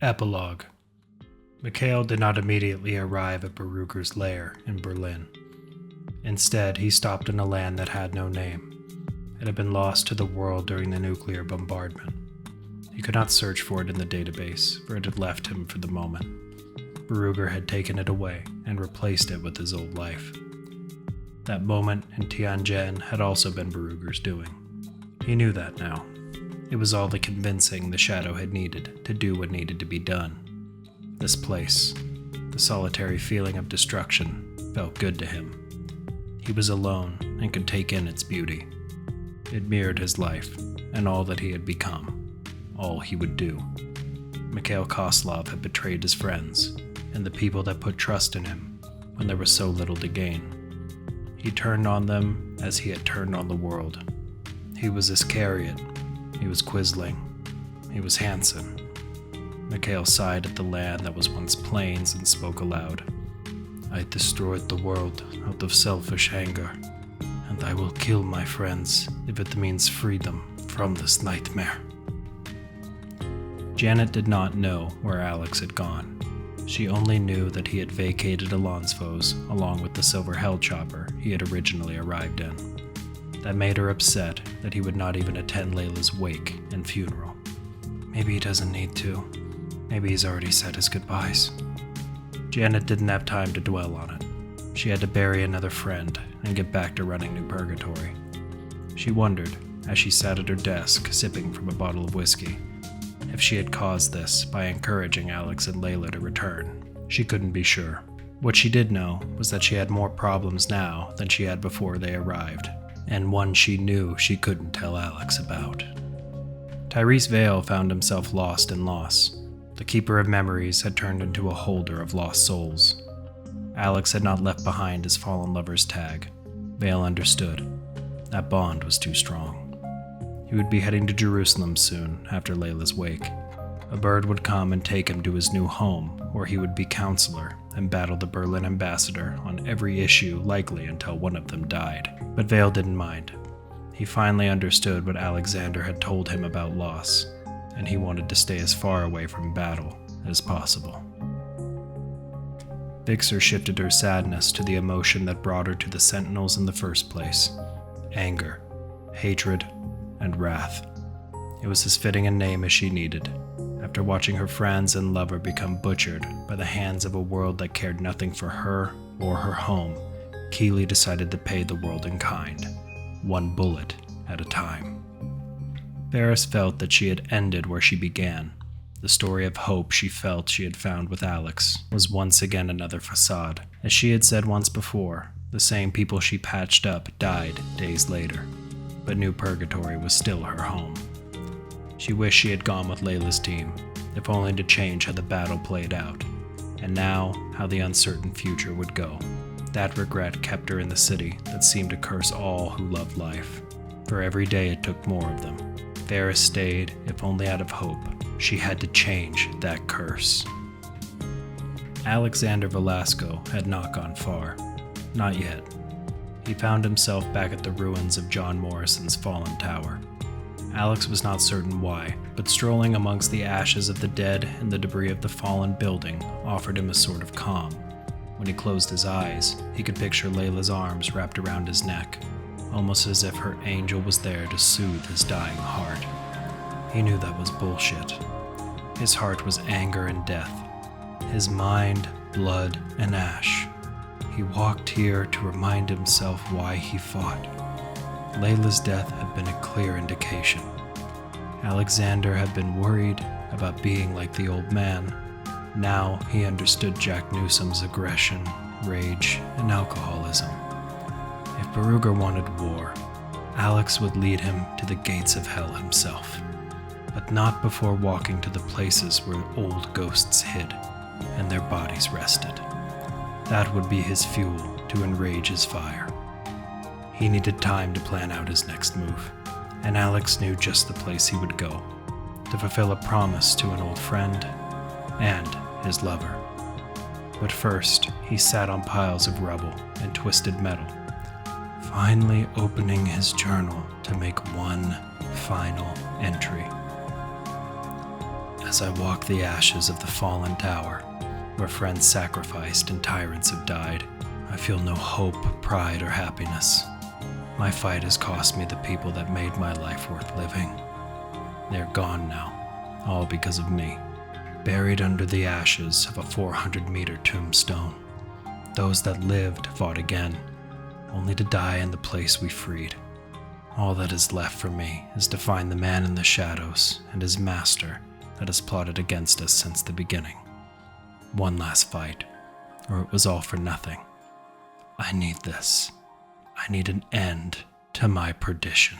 Epilogue. Mikhail did not immediately arrive at Beruger's lair in Berlin. Instead, he stopped in a land that had no name. It had been lost to the world during the nuclear bombardment. He could not search for it in the database, for it had left him for the moment. Beruger had taken it away and replaced it with his old life. That moment in Tianjin had also been Beruger's doing. He knew that now. It was all the convincing the Shadow had needed to do what needed to be done. This place, the solitary feeling of destruction, felt good to him. He was alone and could take in its beauty. It mirrored his life and all that he had become, all he would do. Mikhail Koslov had betrayed his friends and the people that put trust in him when there was so little to gain. He turned on them as he had turned on the world. He was Iscariot. He was Quisling. He was Hansen. Mikhail sighed at the land that was once plains and spoke aloud. I destroyed the world out of selfish anger, and I will kill my friends if it means freedom from this nightmare. Janet did not know where Alex had gone. She only knew that he had vacated Alonsfo's along with the silver hellchopper he had originally arrived in. That made her upset that he would not even attend Layla's wake and funeral. Maybe he doesn't need to. Maybe he's already said his goodbyes. Janet didn't have time to dwell on it. She had to bury another friend and get back to running New Purgatory. She wondered, as she sat at her desk sipping from a bottle of whiskey, if she had caused this by encouraging Alex and Layla to return. She couldn't be sure. What she did know was that she had more problems now than she had before they arrived, and one she knew she couldn't tell Alex about. Tyrese Vale found himself lost in loss. The Keeper of Memories had turned into a holder of lost souls. Alex had not left behind his fallen lover's tag. Vale understood. That bond was too strong. He would be heading to Jerusalem soon after Layla's wake. A bird would come and take him to his new home, where he would be counselor and battle the Berlin ambassador on every issue likely until one of them died. But Vale didn't mind. He finally understood what Alexander had told him about loss, and he wanted to stay as far away from battle as possible. Vixer shifted her sadness to the emotion that brought her to the Sentinels in the first place: anger, hatred, and wrath. It was as fitting a name as she needed. After watching her friends and lover become butchered by the hands of a world that cared nothing for her or her home, Keeley decided to pay the world in kind, one bullet at a time. Ferris felt that she had ended where she began. The story of hope she felt she had found with Alex was once again another facade. As she had said once before, the same people she patched up died days later, but New Purgatory was still her home. She wished she had gone with Layla's team, if only to change how the battle played out, and now how the uncertain future would go. That regret kept her in the city that seemed to curse all who loved life. For every day it took more of them. Ferris stayed, if only out of hope. She had to change that curse. Alexander Velasco had not gone far. Not yet. He found himself back at the ruins of John Morrison's fallen tower. Alex was not certain why, but strolling amongst the ashes of the dead and the debris of the fallen building offered him a sort of calm. When he closed his eyes, he could picture Layla's arms wrapped around his neck, almost as if her angel was there to soothe his dying heart. He knew that was bullshit. His heart was anger and death. His mind, blood, and ash. He walked here to remind himself why he fought. Layla's death had been a clear indication. Alexander had been worried about being like the old man. Now he understood Jack Newsom's aggression, rage, and alcoholism. If Beruger wanted war, Alex would lead him to the gates of hell himself, but not before walking to the places where old ghosts hid and their bodies rested. That would be his fuel to enrage his fire. He needed time to plan out his next move, and Alex knew just the place he would go, to fulfill a promise to an old friend and his lover. But first, he sat on piles of rubble and twisted metal, finally opening his journal to make one final entry. As I walk the ashes of the fallen tower, where friends sacrificed and tyrants have died, I feel no hope, pride, or happiness. My fight has cost me the people that made my life worth living. They're gone now, all because of me, buried under the ashes of a 400-meter tombstone. Those that lived fought again, only to die in the place we freed. All that is left for me is to find the man in the shadows and his master that has plotted against us since the beginning. One last fight, or it was all for nothing. I need this. I need an end to my perdition.